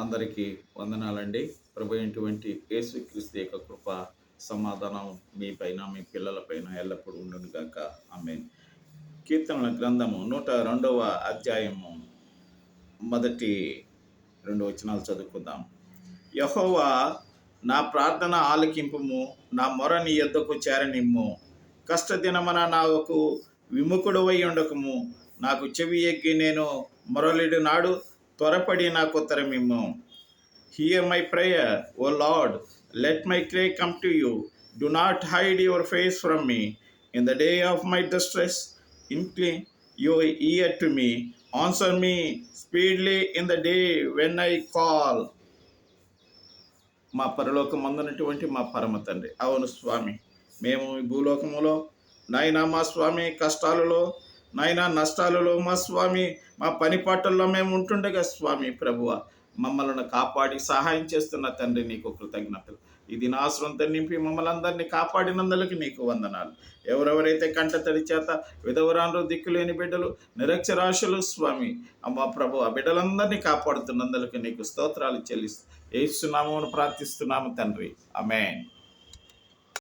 అందరికీ వందనాలండి. ప్రభు అయినటువంటి యేసుక్రీస్తు యొక్క కృప, సమాధానం మీ పైన, మీ పిల్లల పైన ఎల్లప్పుడూ ఉండును గాక. ఆమేన్. కీర్తనల గ్రంథము 102వ అధ్యాయము మొదటి 2 వచనాలు చదువుకుందాం. యెహోవా, నా ప్రార్థన ఆలకింపుము, నా మొర నీ యొద్దకు చేరనిమ్ము. కష్టదినమున నాకు విముఖుడవై ఉండకము. నాకు చెవి ఎగ్గి నేను మొరలిడు నాడు త్వరపడి నాకు ఉత్తరమిమ్ము. Hear my prayer, O Lord, let my cry come to you. Do not hide your face from me. In the day of my distress, incline your ear to me. Answer me speedily in the day when I call. మా పరలోకమందున్నటువంటి మా పరమ తండ్రి, అవును స్వామి, మేము ఈ భూలోకములో నాయనా మా స్వామి కష్టాలలో, నాయనా నష్టాలలో మా స్వామి మా పని పాటల్లో మేము ఉంటుండగా స్వామి ప్రభువ మమ్మల్ని కాపాడి సహాయం చేస్తున్న తండ్రి నీకు కృతజ్ఞతలు. ఇది నా సొంత నింపి మమ్మల్ని అందరినీ కాపాడినందులకు నీకు వందనాలు. ఎవరెవరైతే కంటతడి చేత విధవరాన్లు, దిక్కులేని బిడ్డలు, నిరక్షరాశులు స్వామి అమ్మ ప్రభు ఆ బిడ్డలందరినీ కాపాడుతున్నందులకు నీకు స్తోత్రాలు చెల్లిస్తూ యేసు నామమున ప్రార్థిస్తున్నాము తండ్రి. ఆమేన్.